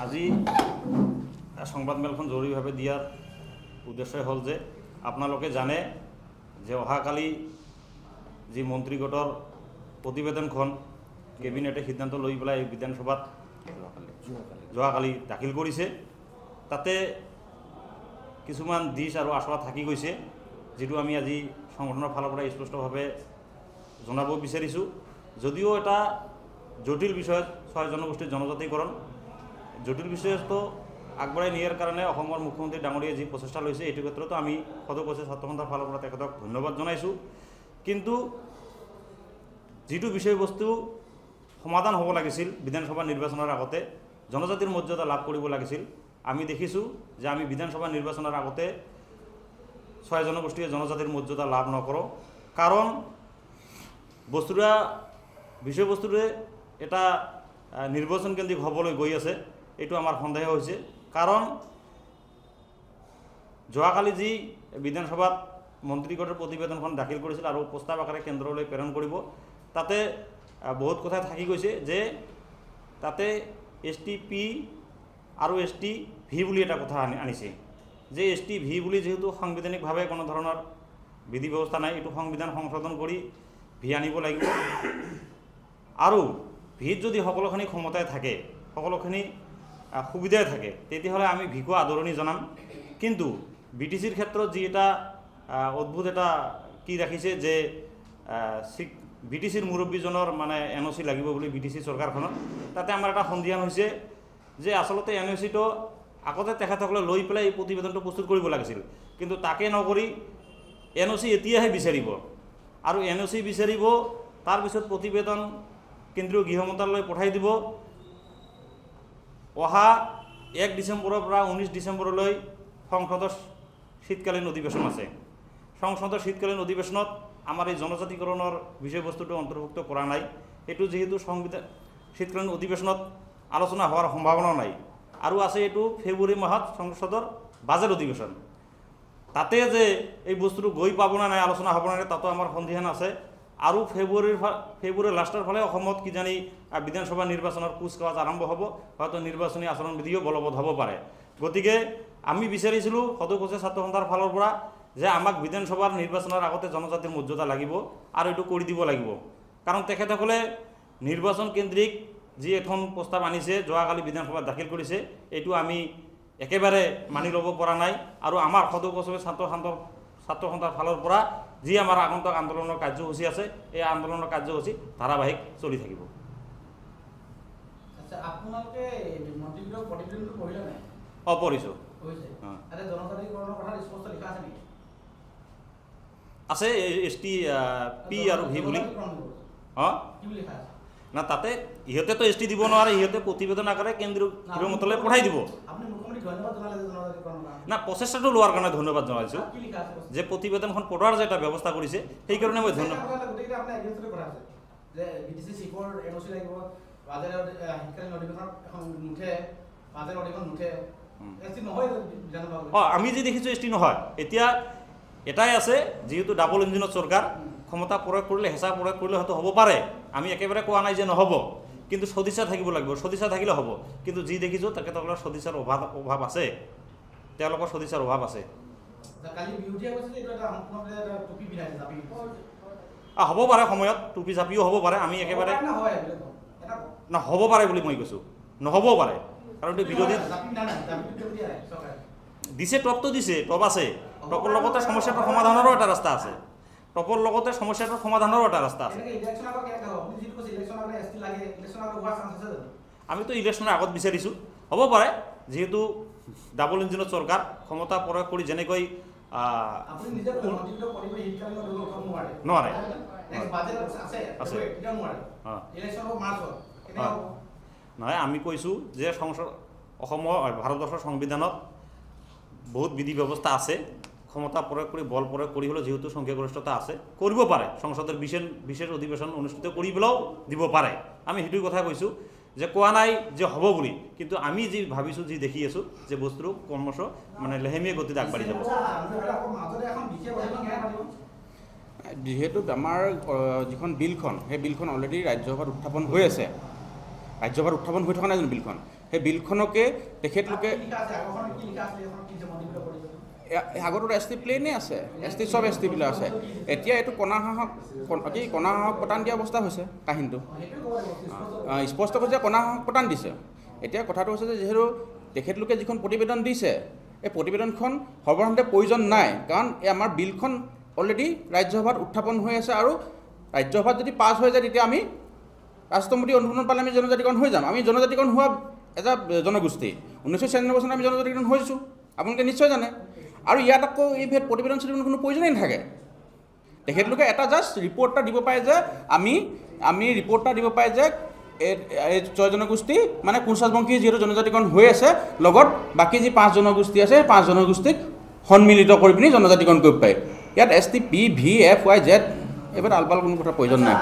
আজি সংবাদমেলখন জৰুৰীভাৱে দিয়াৰ উদ্দেশ্য হ'ল যে আপোনালোকে জানে যে অহাকালি যি মন্ত্ৰীগোটৰ প্ৰতিবেদনখন কেবিনেটে সিদ্ধান্ত লৈ পেলাই বিধানসভাত যোৱাকালি দাখিল কৰিছে। তাতে কিছুমান দিশ আৰু আশা থাকি গৈছে, যিটো আমি আজি সংগঠনৰ ফালৰ পৰা স্পষ্টভাৱে জনাব বিচাৰিছোঁ। যদিও এটা জটিল বিষয় 6 জনগোষ্ঠীৰ জনজাতিকৰণ, জটিল বিষয়টো আগবঢ়াই নিয়াৰ কাৰণে অসমৰ মুখ্যমন্ত্ৰী ডাঙৰীয়াই যি প্ৰচেষ্টা লৈছে, এইটো ক্ষেত্ৰতো আমি সদস্য ছাত্ৰ সন্থাৰ ফালৰ পৰা তেখেতক ধন্যবাদ জনাইছোঁ। কিন্তু যিটো বিষয়বস্তু সমাধান হ'ব লাগিছিল বিধানসভা নিৰ্বাচনৰ আগতে, জনজাতিৰ মৰ্যাদা লাভ কৰিব লাগিছিল, আমি দেখিছোঁ যে আমি বিধানসভা নিৰ্বাচনৰ আগতে 6 জনগোষ্ঠীয়ে জনজাতিৰ মৰ্যাদা লাভ নকৰোঁ। কাৰণ বিষয়বস্তুটোৱে এটা নিৰ্বাচন কেন্দ্ৰিক হ'বলৈ গৈ আছে, এইটো আমাৰ সন্দেহ হৈছে। কাৰণ যোৱাকালি যি বিধানসভাত মন্ত্ৰীগোটৰ প্ৰতিবেদনখন দাখিল কৰিছিল আৰু প্ৰস্তাৱ আকাৰে কেন্দ্ৰলৈ প্ৰেৰণ কৰিব, তাতে বহুত কথা থাকি গৈছে যে তাতে STP আৰু STV বুলি এটা কথা আনিছে, যে STV বুলি যিহেতু সাংবিধানিকভাৱে কোনো ধৰণৰ বিধি ব্যৱস্থা নাই, এইটো সংবিধান সংশোধন কৰি ভি আনিব লাগিব। আৰু ভিত যদি সকলোখিনি ক্ষমতাই থাকে, সকলোখিনি সুবিধাই থাকে, তেতিয়াহ'লে আমি ভিকো আদৰণি জনাম। কিন্তু BTCৰ ক্ষেত্ৰত যি এটা অদ্ভুত এটা কি ৰাখিছে যে BTCৰ মুৰব্বীজনৰ মানে NOC লাগিব বুলি BTC চৰকাৰখনত, তাতে আমাৰ এটা সন্ধিহান হৈছে যে আচলতে NOCটো আগতে তেখেতসকলে লৈ পেলাই এই প্ৰতিবেদনটো প্ৰস্তুত কৰিব লাগিছিল, কিন্তু তাকে নকৰি NOC এতিয়াহে বিচাৰিব আৰু NOC বিচাৰিব, তাৰপিছত প্ৰতিবেদন কেন্দ্ৰীয় গৃহ মন্ত্ৰালয়লৈ পঠাই দিব। অহা 1 ডিচেম্বৰৰ পৰা 19 ডিচেম্বৰলৈ সংসদৰ শীতকালীন অধিৱেশন আছে। সংসদৰ শীতকালীন অধিৱেশনত আমাৰ এই জনজাতিকৰণৰ বিষয়বস্তুটো অন্তৰ্ভুক্ত কৰা নাই। এইটো যিহেতু শীতকালীন অধিৱেশনত আলোচনা হোৱাৰ সম্ভাৱনা নাই। আৰু আছে এইটো ফেব্ৰুৱাৰী মাহত সংসদৰ বাজেট অধিৱেশন, তাতে যে এই বস্তুটো গৈ পাব না নাই, আলোচনা হ'ব নাই, তাতো আমাৰ সন্ধিহান আছে। আৰু ফেব্ৰুৱাৰীৰ লাষ্টৰ ফালে অসমত কিজানি বিধানসভা নিৰ্বাচনৰ কুচকাৱাজ আৰম্ভ হ'ব, হয়তো নিৰ্বাচনী আচৰণবিধিও বলবৎ হ'ব পাৰে। গতিকে আমি বিচাৰিছিলোঁ সদস্য ছাত্ৰ সন্থাৰ ফালৰ পৰা যে আমাক বিধানসভাৰ নিৰ্বাচনৰ আগতে জনজাতিৰ মৰ্যাদা লাগিব আৰু এইটো কৰি দিব লাগিব। কাৰণ তেখেতসকলে নিৰ্বাচন কেন্দ্ৰিক যি এখন প্ৰস্তাৱ আনিছে, যোৱাকালি বিধানসভাত দাখিল কৰিছে, এইটো আমি একেবাৰে মানি ল'ব পৰা নাই। আৰু আমাৰ সদস্য ছাত্ৰ সন্থাৰ ফালৰ পৰা যি আমাৰ আগন্তুক আন্দোলনৰ কাৰ্যসূচী আছে, এই আন্দোলনৰ কাৰ্যসূচী ধাৰাবাহিক চলি থাকিব। পঢ়িছোঁ। আছে STP আৰু V বুলি। না তাতে ইহঁতেতো ST দিব নোৱাৰে, ইহঁতে প্ৰতিবেদন আকাৰে কেন্দ্ৰীয় গৃহ মন্ত্ৰালয়লৈ পঠাই দিব। না প্ৰচেষ্টাটো লোৱাৰ কাৰণে ধন্যবাদ জনাইছোঁ, যে প্ৰতিবেদনখন পঢ়াৰ যে এটা ব্যৱস্থা কৰিছে, সেইকাৰণে মই ধন্যবাদ। আমি যি দেখিছোঁ ST নহয়। এতিয়া এটাই আছে, যিহেতু ডাবল ইঞ্জিনৰ চৰকাৰ, ক্ষমতা প্ৰয়োগ কৰিলে, হেঁচা প্ৰয়োগ কৰিলে হয়তো হ'ব পাৰে। আমি একেবাৰে কোৱা নাই যে নহ'ব, কিন্তু সদিচ্ছা থাকিব লাগিব। সদিচ্ছা থাকিলে হ'ব, কিন্তু যি দেখিছোঁ তেখেতসকলৰ সদিচ্ছাৰ অভাৱ আছে, তেওঁলোকৰ সদিচ্ছাৰ অভাৱ আছে। হ'ব পাৰে, সময়ত টুপি জাপিও হ'ব পাৰে। আমি একেবাৰে না হ'ব পাৰে বুলি মই কৈছোঁ, নহ'বও পাৰে। কাৰণ এইটো বিৰোধী দিছে, টপটো দিছে, টপ আছে। টপৰ লগতে সমস্যাটোৰ সমাধানৰো এটা ৰাস্তা আছে। টপৰ লগতে সমস্যাটোৰ সমাধানৰো এটা ৰাস্তা আছে। আমিতো ইলেকশ্যনৰ আগত বিচাৰিছোঁ, হ'ব পাৰে। যিহেতু ডাবল ইঞ্জিনৰ চৰকাৰ, ক্ষমতা প্ৰয়োগ কৰি যেনেকৈ নোৱাৰে নহয়। আমি কৈছোঁ যে অসমৰ ভাৰতবৰ্ষৰ সংবিধানত বহুত বিধি ব্যৱস্থা আছে, ক্ষমতা প্ৰয়োগ কৰি, বল প্ৰয়োগ কৰি হ'লেও যিহেতু সংখ্যাগৰিষ্ঠতা আছে, কৰিব পাৰে। সংসদৰ বিশেষ অধিৱেশন অনুষ্ঠিত কৰি পেলাইও দিব পাৰে। আমি সেইটো কথা কৈছোঁ, যে কোৱা নাই যে হ'ব বুলি, কিন্তু আমি যি ভাবিছোঁ, যি দেখি আছোঁ, যে বস্তুটো ক্ৰমশ মানে লেহেমীয়া গতিত আগবাঢ়ি যাব। যিহেতু আমাৰ যিখন বিলখন, সেই বিলখন অলৰেডি ৰাজ্যসভাত উত্থাপন হৈ আছে। ৰাজ্যসভাত উত্থাপন হৈ থকা নাই জানো বিলখন? সেই বিলখনকে তেখেতলোকে আগতো ST প্লেনে আছে, ST চব ST বিলাক আছে। এতিয়া এইটো কণা হাঁহক পতান দিয়া অৱস্থা হৈছে কাহিনীটো স্পষ্ট কৈছে, কণা হাঁহক পতান দিছে। এতিয়া কথাটো হৈছে যে যিহেতু তেখেতলোকে যিখন প্ৰতিবেদন দিছে এই প্ৰতিবেদনখন সৰ্বসাধাৰণতে প্ৰয়োজন নাই, কাৰণ এই আমাৰ বিলখন অলৰেডি ৰাজ্যসভাত উত্থাপন হৈ আছে আৰু ৰাজ্যসভাত যদি পাছ হৈ যায় তেতিয়া আমি ৰাষ্ট্ৰপতি অনুমোদন পালে আমি জনজাতিকৰণ হৈ যাম। আমি জনজাতিকৰণ হোৱা এটা জনগোষ্ঠী 1996 চনত আমি জনজাতিকৰণ হৈছোঁ, আপোনালোকে নিশ্চয় জানে। আৰু ইয়াত আকৌ এই প্ৰতিবেদন কোনো প্ৰয়োজনেই নাথাকে। তেখেতলোকে এটা জাষ্ট ৰিপৰ্ট এটা দিব পাৰে যে আমি ৰিপৰ্ট এটা দিব পাৰে যে এই 6 জনগোষ্ঠী মানে কোচ ৰাজবংশী যিহেতু জনজাতিকৰণ হৈ আছে, লগত বাকী যি 5 জনগোষ্ঠী আছে 5 জনগোষ্ঠীক সন্মিলিত কৰি পিনি জনজাতিকৰণ কৰিব পাৰে। ইয়াত ST P V F Y Z এইবাৰ আলবাল কোনো কথা প্ৰয়োজন নাই।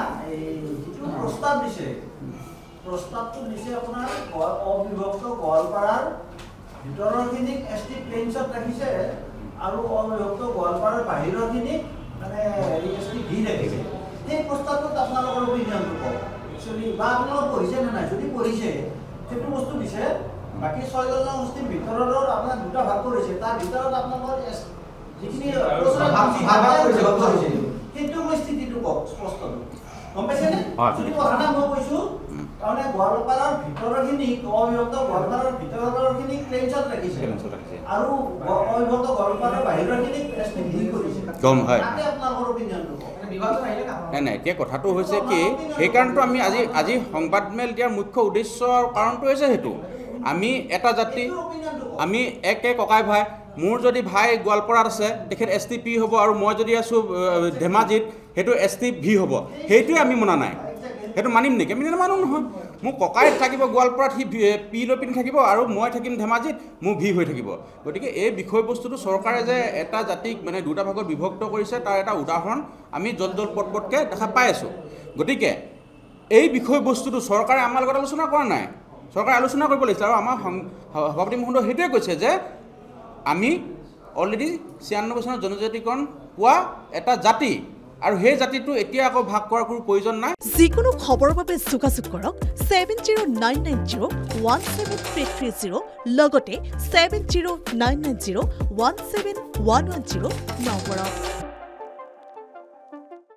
প্ৰস্তাৱটো দিছে আপোনাৰ অবিভক্ত গোৱালপাৰাৰ ভিতৰৰখিনিক ST প্লেইনছত ৰাখিছে আৰু অবিভক্ত গোৱালপাৰাৰ বাহিৰৰখিনিক মানে ST V ৰাখিছে। সেই প্ৰস্তাৱটোত আপোনালোকৰ অভিজ্ঞানটো কওক একচুৱেলি, বা আপোনালোকে পঢ়িছে নে নাই? যদি পঢ়িছে সেইটো বস্তু দিছে, বাকী 6 জনগোষ্ঠীৰ ভিতৰৰ আপোনাৰ 2টা ভাগ কৰিছে, তাৰ ভিতৰত আপোনালোকৰ যিখিনি সেইটো মই স্থিতিটো কওক স্পষ্টটো, গম পাইছেনে? যদি কথা এটা মই কৈছোঁ তাৰমানে গোৱালপাৰাৰ ভিতৰৰখিনিক অবিভক্ত গোৱালপাৰাৰ ভিতৰৰখিনিক প্লেইনছত ৰাখিছে আৰু অবিভক্ত গোৱালপাৰাৰ বাহিৰৰখিনিক ST V কৰিছে। তাতে আপোনালোকৰ অভিজ্ঞানটো কওক। নাই এতিয়া কথাটো হৈছে কি, সেইকাৰণেতো আমি আজি সংবাদমেল দিয়াৰ মুখ্য উদ্দেশ্য কাৰণটো হৈছে সেইটো। আমি এটা জাতি, আমি একে ককাই ভাই। মোৰ যদি ভাই গোৱালপাৰাত আছে তেখেত ST P হ'ব, আৰু মই যদি আছোঁ ধেমাজিত সেইটো ST V হ'ব। সেইটোৱে আমি মনা নাই, সেইটো মানিম নেকি? আমি নামানো নহয়। মোৰ ককাই থাকিব গোৱালপাৰাত, সি P লৈ পিনি থাকিব, আৰু মই থাকিম ধেমাজিত, মোৰ V হৈ থাকিব। গতিকে এই বিষয়বস্তুটো চৰকাৰে যে এটা জাতিক মানে 2টা ভাগত বিভক্ত কৰিছে তাৰ এটা উদাহৰণ আমি পটকৈ দেখা পাই আছোঁ। গতিকে এই বিষয়বস্তুটো চৰকাৰে আমাৰ লগত আলোচনা কৰা নাই, চৰকাৰে আলোচনা কৰিব লাগিছিল। আৰু আমাৰ সভাপতি মহোদয় সেইটোৱে কৈছে যে আমি অলৰেডি 96 চনত জনজাতিকৰণ পোৱা এটা জাতি, আৰু সেই জাতিটো এতিয়া আকৌ ভাগ কৰাৰ কোনো প্ৰয়োজন নাই। যিকোনো খবৰৰ বাবে যোগাযোগ কৰক 7099017330 লগতে 7099017110 নম্বৰত।